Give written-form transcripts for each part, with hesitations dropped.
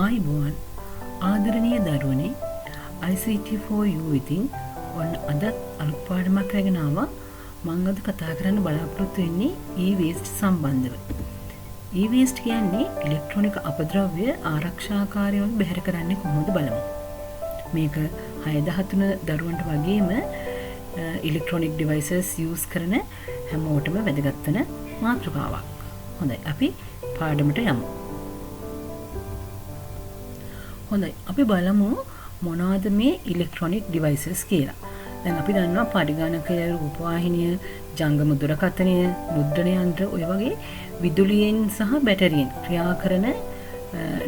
ආයිබෝවන් ආදරණීය දරුවනේ ICT for you ඉතින් ඔන්න අදත් අලුත් පාඩමක් අරගෙන ආවා. මම අද කතා කරන්න බලාපොරොත්තු වෙන්නේ e-waste සම්බන්ධව. e-waste කියන්නේ ඉලෙක්ට්‍රොනික අපද්‍රව්‍ය ආරක්ෂාකාරීව බැහැර කරන්නේ කොහොමද බලමු. මේක 6-13 දරුවන්ට වගේම electronic devices use කරන හැමෝටම වැදගත් වෙන මාතෘකාවක්. හොඳයි අපි පාඩමට යමු. හොඳයි අපි බලමු මොනවද මේ ඉලෙක්ට්‍රොනික ඩිවයිසස් කියලා. දැන් අපි දන්නවා පරිගණකය, රූපවාහිනිය, ජංගම දුරකථනය, මුද්‍රණ යන්ත්‍ර ඔය වගේ විදුලියෙන් සහ බැටරියෙන් ක්‍රියා කරන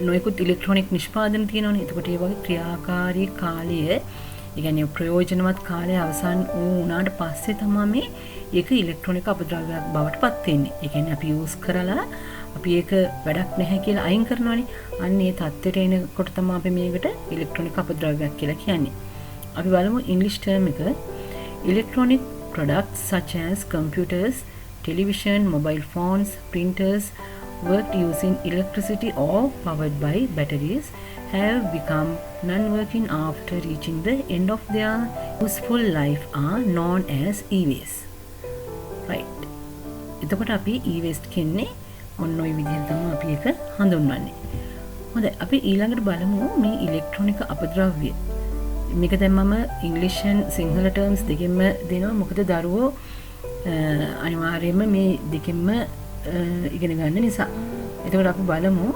නොයෙකුත් ඉලෙක්ට්‍රොනික නිෂ්පාදන තියෙනවනේ. එතකොට ඒ වගේ ක්‍රියාකාරී කාලය, ඒ කියන්නේ ප්‍රයෝජනවත් කාලය අවසන් වුණාට පස්සේ තමයි මේ ඒක ඉලෙක්ට්‍රොනික අපද්‍රව්‍යයක් බවට පත් වෙන්නේ. ඒ කියන්නේ අපි යූස් කරලා අපි ඒක වැඩක් නැහැ කියලා අයින් කරනවානේ. අන්න ඒ தත්ත්වයට එනකොට තමයි අපි මේකට ඉලෙක්ට්‍රොනික අපද්‍රව්‍යයක් කියලා කියන්නේ. අපි බලමු ඉංග්‍රීසි ටර්ම් එක. Electronic products such as computers, television, mobile phones, printers worked using electricity or powered by batteries have become non-working after reaching the end of their useful life are known as e-waste. Right. එතකොට අපි e-waste කියන්නේ ඔන්න ඔය විදිහට තමයි අපි ඒක හඳුන්වන්නේ. හොඳයි අපි ඊළඟට බලමු මේ ඉලෙක්ට්‍රොනික අපද්‍රව්‍ය. මේක දැන් මම ඉංග්‍රීසියෙන් සිංහල ටර්ම්ස් දෙකෙන්ම දෙනවා. මොකද දරුවෝ අනිවාර්යයෙන්ම මේ දෙකෙන්ම ඉගෙන ගන්න නිසා. එතකොට අපි බලමු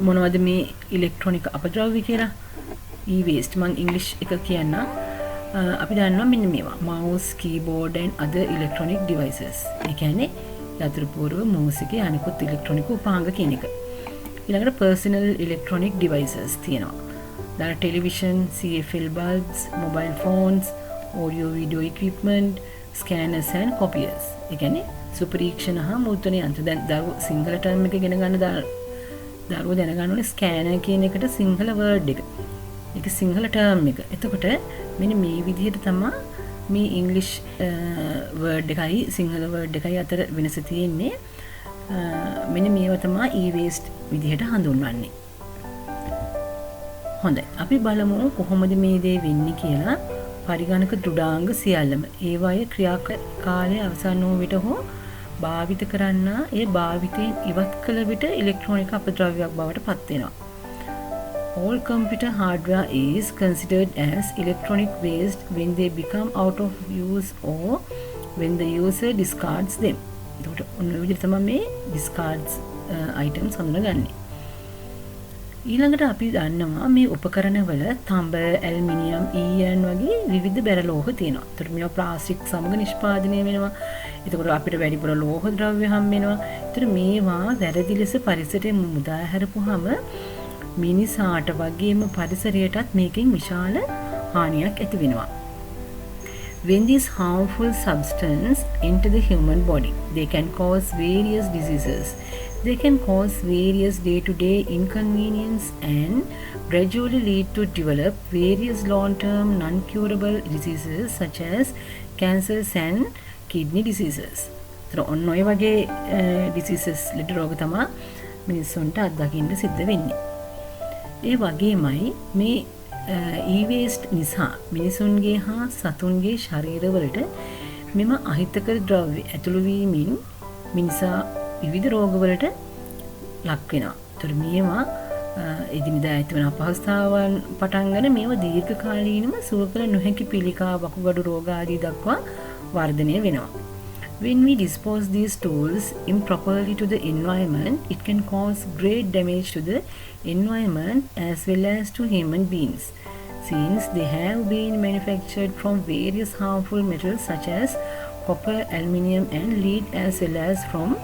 මොනවද මේ ඉලෙක්ට්‍රොනික අපද්‍රව්‍ය කියලා. e-waste මම ඉංග්‍රීසි එක කියන්න. අපි දන්නවා මෙන්න මේවා. mouse, keyboard and other electronic devices. ඒ කියන්නේ යතුරුපූර්ව මූසිකේ අනිකුත් ඉලෙක්ට්‍රොනික උපාංග කියන එක. ඊළඟට personal electronic devices තියෙනවා. දැන් television, CFL bulbs, mobile phones, audio video equipment, scanners and copiers. ඒ කියන්නේ සුපරීක්ෂණ හා මුද්‍රණ යන්ත්‍ර. දැන් දරුවෝ සිංහල ටර්ම් එක ඉගෙන ගන්න දරුවෝ දැනගන්න ඕනේ ස්කෑනර් කියන එකට සිංහල වර්ඩ් එක. ඒක සිංහල ටර්ම් එක. එතකොට මෙන්න මේ විදිහට තමයි මේ ඉංග්‍රීසි වර්ඩ් එකයි සිංහල වර්ඩ් එකයි අතර වෙනස තියෙන්නේ. මෙන්න මේව තමයි e-waste විදිහට හඳුන්වන්නේ. හොඳයි අපි බලමු කොහොමද මේ දේ වෙන්නේ කියලා. පරිගණක දෘඩාංග සියල්ලම ඒවායේ ක්‍රියාකාලය අවසන් වූ විට හෝ භාවිත කරන්න ඒ භාවිතයෙන් ඉවත් කළ විට ඉලෙක්ට්‍රොනික අපද්‍රව්‍යයක් බවට පත් වෙනවා. All computer hardware is considered as electronic waste when they become out of use or when the user discards them. එතකොට ඔන්න ඔය විදිහට තමයි මේ discards items හඳුනගන්නේ. ඊළඟට අපි දන්නවා මේ උපකරණවල තඹ, ඇල්මිනියම්, ඊයන් වගේ විවිධ බැර ලෝහ තියෙනවා. ඒතර මේවා ප්ලාස්ටික් සමග නිෂ්පාදනය වෙනවා. එතකොට අපිට වැඩිපුර ලෝහ ද්‍රව්‍ය හම්බ වෙනවා. ඒතර මේවා වැරදි ලෙස පරිසරයට මුදා හැරපුවාම මිනිසාට වගේම පරිසරයටත් මේකෙන් විශාල හානියක් ඇති වෙනවා. When these harmful substances enter the human body, they can cause various diseases. They can cause various day-to-day inconvenience and gradually lead to develop various long-term non-curable diseases such as cancers and kidney diseases. So, ඔන්න ඔය වගේ diseases ලෙඩ රෝග තමයි මිනිස්සුන්ට අත්දකින්න සිද්ධ වෙන්නේ. ඒ වගේමයි මේ e-waste නිසා මිනිසුන්ගේ හා සතුන්ගේ ශරීරවලට මෙම අහිතකර ද්‍රව්‍ය ඇතුළු වීමෙන් මිනිසා විවිධ රෝගවලට ලක් වෙනවා. ඒතර මේවා එදිනෙදා ඇතිවන අපහසුතාවන් පටන් ගන්න මේවා දීර්ඝකාලීනව සුව කළ නොහැකි පිළිකා, වකුගඩු රෝග ආදී දක්වා වර්ධනය වෙනවා. When we dispose these tools improperly to the environment, it can cause great damage to the environment as well as to human beings, since they have been manufactured from various harmful metals such as copper, aluminium and lead as well as from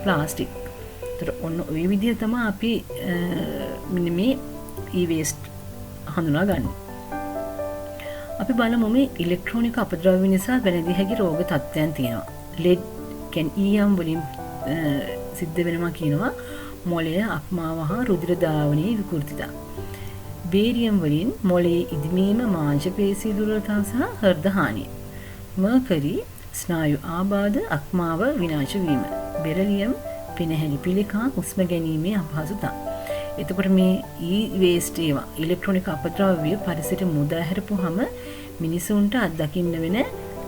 plastic. ඒතර ඔන්න ඔය විදිහ තමයි අපි මේ e-waste හඳුනාගන්නේ. අපි බලමු මේ ඉලෙක්ට්‍රොනික අපද්‍රව්‍ය නිසා වැළඳිය හැකි රෝග තත්ත්වයන් තියෙනවා. lead ඊයම් වලින් සිද්ධ වෙනවා කියනවා මොළය, අක්මාව හා රුධිර ධාවනයේ විකෘතිතා. බේරියම් වලින් මොළයේ ඉදිමීම, මාංශ පේශී දුර්වලතා සහ හෘද හානිය. මර්කරි ස්නායු ආබාධ, අක්මාව විනාශ වීම. බෙරිලියම් පෙනහැලි පිළිකා, හුස්ම ගැනීමේ අපහසුතා. එතකොට මේ e-waste ඒවා ඉලෙක්ට්‍රොනික අපද්‍රව්‍ය පරිසරයට මුදා හැරපුවාම මිනිසුන්ට අත්දකින්න වෙන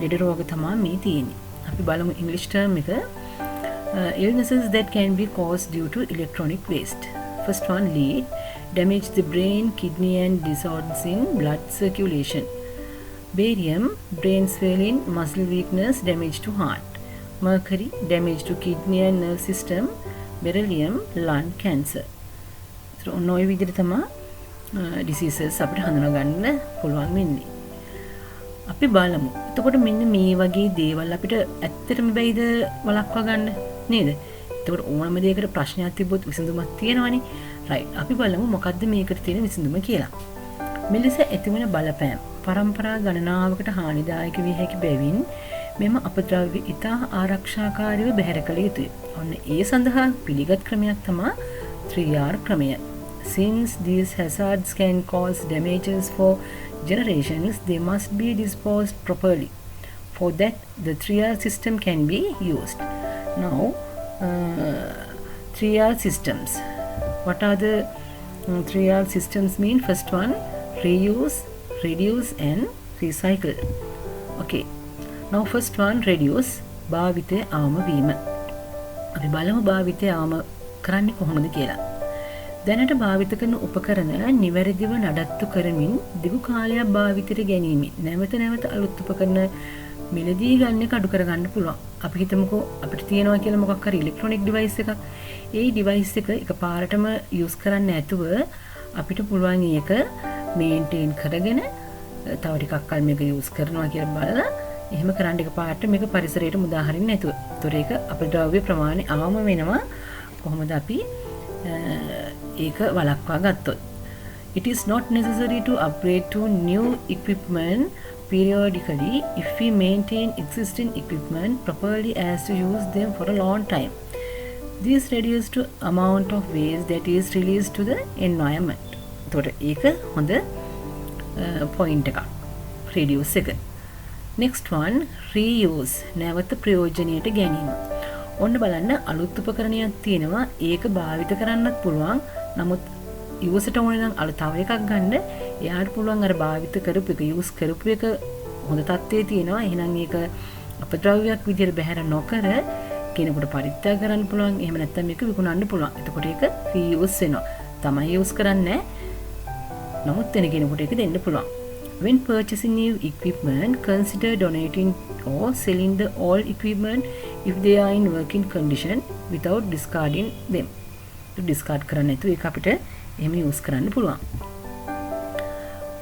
ලෙඩ රෝග තමයි මේ තියෙන්නේ. අපි බලමු ඉංග්‍රීසි ටර්ම් එක. Illnesses that can be caused due to electronic waste. First one, lead, damage the brain, kidney and disorders in blood circulation. Barium, brain swelling, muscle weakness, damage to heart. Mercury, damage to kidney and nerve system. Beryllium, lung cancer. So ඔය විදිහට තමයි diseases අපිට හඳුනා ගන්න පුළුවන් වෙන්නේ. අපි බලමු. එතකොට මෙන්න මේ වගේ දේවල් අපිට ඇත්තටම බැයිද වළක්වා ගන්න නේද? එතකොට ඕනම දෙයකට ප්‍රශ්නයක් තිබ්බොත් විසඳුමක් තියෙනවනේ. රයිට්. අපි බලමු මොකද්ද මේකට තියෙන විසඳුම කියලා. මෙලෙස ඇතිවන බලපෑම් පරම්පරා ගණනාවකට හානිදායක විය හැකි බැවින් මෙම අපද්‍රව්‍ය ඉතා ආරක්ෂාකාරීව බැහැර කළ යුතුය. ඔන්න ඒ සඳහා පිළිගත් ක්‍රමයක් තමයි 3R ක්‍රමය. Since these hazards can cause damages for generations, they must be disposed properly. For that, the 3R system can be used. Now, 3R systems. What are the 3R systems mean? First one, reuse, reduce and recycle. Okay. Now first one, reduce. භාවිතය අවම වීම. අපි බලමු භාවිතය අවම කරන්නේ කොහොමද කියලා. දැනට භාවිත කරන උපකරණ නිවැරදිව නඩත්තු කරමින් දිගු කාලයක් භාවිතයට ගැනීමෙන් නැවත නැවත අලුත් උපකරණ මිලදී ගන්න එක අඩු කරගන්න පුළුවන්. අපි හිතමුකෝ අපිට තියෙනවා කියලා මොකක් හරි ඉලෙක්ට්‍රොනික ඩිවයිස් එකක්. ඒ ඩිවයිස් එක එකපාරටම යූස් කරන්න නැතුව අපිට පුළුවන් ඒක මේන්ටේන් කරගෙන තව ටිකක් කල් මේක යූස් කරනවා කියලා බලලා එහෙම කරන්න එකපාරට මේක පරිසරයට මුදා හරින්න නැතුව. ඒතොර ඒක අපද්‍රව්‍ය ප්‍රමාණය අවම වෙනවා. කොහොමද අපි ඒක වළක්වා ගත්තොත්. It is not necessary to upgrade to new equipment periodically if we maintain existing equipment properly as to use them for a long time. This reduces the amount of waste that is released to the environment. එතකොට ඒක හොඳ point එකක්. reduce එක. Next one, reuse. නැවත ප්‍රයෝජනයට ගැනීම. ඔන්න බලන්න අලුත් උපකරණයක් තියෙනවා. ඒක භාවිත කරන්නත් පුළුවන්. නමුත් යූස්ට ඕනේ නම් අලුත් තව එකක් ගන්න. එයාට පුළුවන් අර භාවිත කරපු එක යූස් කරපු එක හොඳ තත්ත්වයේ තියෙනවා. එහෙනම් ඒක අපද්‍රව්‍යයක් විදිහට බැහැර නොකර කෙනෙකුට පරිත්‍යාග කරන්න පුළුවන්. එහෙම නැත්නම් මේක විකුණන්න පුළුවන්. එතකොට ඒක reuse වෙනවා. තමයි යූස් කරන්නේ. නමුත් වෙන කෙනෙකුට ඒක දෙන්න පුළුවන්. When purchasing new equipment, consider donating or selling the old equipment if they are in working condition without discarding them. discard කරන්න නැතුව ඒක අපිට එහෙම use කරන්න පුළුවන්.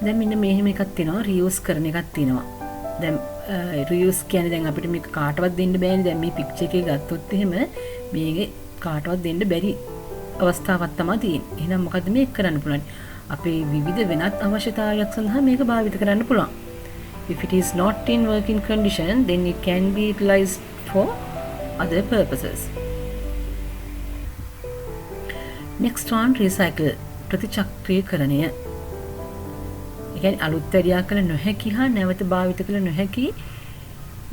දැන් මෙන්න මෙහෙම එකක් තියෙනවා reuse කරන එකක් තියෙනවා. දැන් reuse කියන්නේ දැන් අපිට මේක කාටවත් දෙන්න බෑනේ. දැන් මේ picture එකේ ගත්තොත් එහෙම මේකේ කාටවත් දෙන්න බැරි අවස්ථාවක් තමයි තියෙන්නේ. එහෙනම් මොකද්ද මේක කරන්න පුළුවන්? අපේ විවිධ වෙනත් අවශ්‍යතාවයක් සඳහා මේක භාවිත කරන්න පුළුවන්. If it is not in working condition, then it can be utilized for other purposes. Next one, recycle. ප්‍රතිචක්‍රීයකරණය. ඒ කියන්නේ අලුත් වැඩියා කළ නොහැකි හා නැවත භාවිත කළ නොහැකි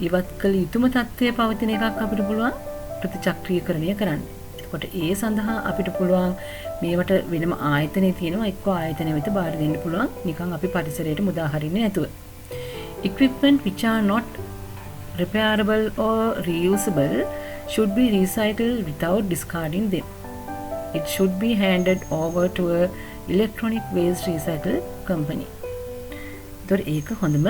ඉවත් කළ යුතුම තත්ත්වයේ පවතින එකක් අපිට පුළුවන් ප්‍රතිචක්‍රීයකරණය කරන්න. එතකොට ඒ සඳහා අපිට පුළුවන් මේවට වෙනම ආයතනෙ තියෙනවා. එක්ක ආයතනෙ වෙත බාර දෙන්න පුළුවන්. නිකන් අපි පරිසරයට මුදා හරින්නේ නැතුව. Equipment which are not repairable or reusable should be recycled without discarding them. It should be handed over to a electronic waste recycle company. ඒතර ඒක හොඳම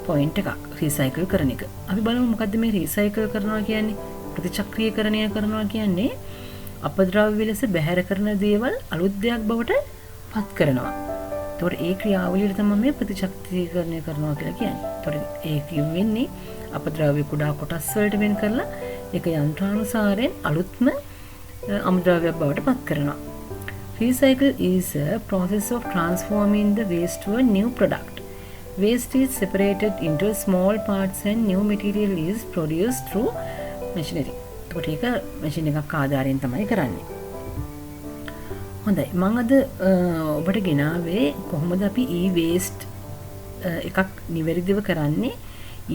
පොයින්ට් එකක් රීසයිකල් කරන එක. අපි බලමු මොකද්ද මේ රීසයිකල් කරනවා කියන්නේ? ප්‍රතිචක්‍රීයකරණය කරනවා කියන්නේ අපද්‍රව්‍ය ලෙස බැහැර කරන දේවල් අලුත් දෙයක් බවට පත් කරනවා. ඒතකොට ඒ ක්‍රියාවලියට තමයි මේ ප්‍රතිචක්‍රීයකරණය කරනවා කියලා කියන්නේ. ඒතකොට ඒ කියවෙන්නේ අපද්‍රව්‍ය කුඩා කොටස් වලට වෙන් කරලා ඒක යන්ත්‍රානුසාරයෙන් අලුත්ම අමුද්‍රව්‍යයක් බවට පත් කරනවා. Recycle is a process of transforming the waste to a new product. Waste is separated into small parts and new material is produced through machinery. ඒකට ඒක මැෂින් එකක් ආධාරයෙන් තමයි කරන්නේ. හොඳයි. මම අද ඔබට ගෙනාවේ කොහොමද අපි e-waste එකක් නිවැරදිව කරන්නේ.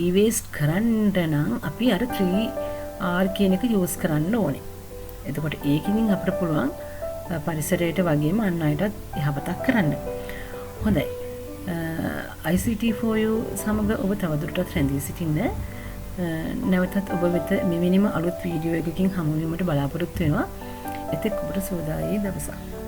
e-waste කරන්න නම් අපි අර 3R කියන එක යූස් කරන්න ඕනේ. එතකොට ඒකෙන් අපිට පුළුවන් පරිසරයට වගේම අන් අයටත් යහපතක් කරන්න. හොඳයි. ICT4U සමග ඔබ තවදුරටත් රැඳී සිටින්න. නැවතත් ඔබ වෙත මෙවැනිම අලුත් වීඩියෝ එකකින් හමු වීමට බලාපොරොත්තු වෙනවා. එතෙක් ඔබට සුවදායී දවසක්.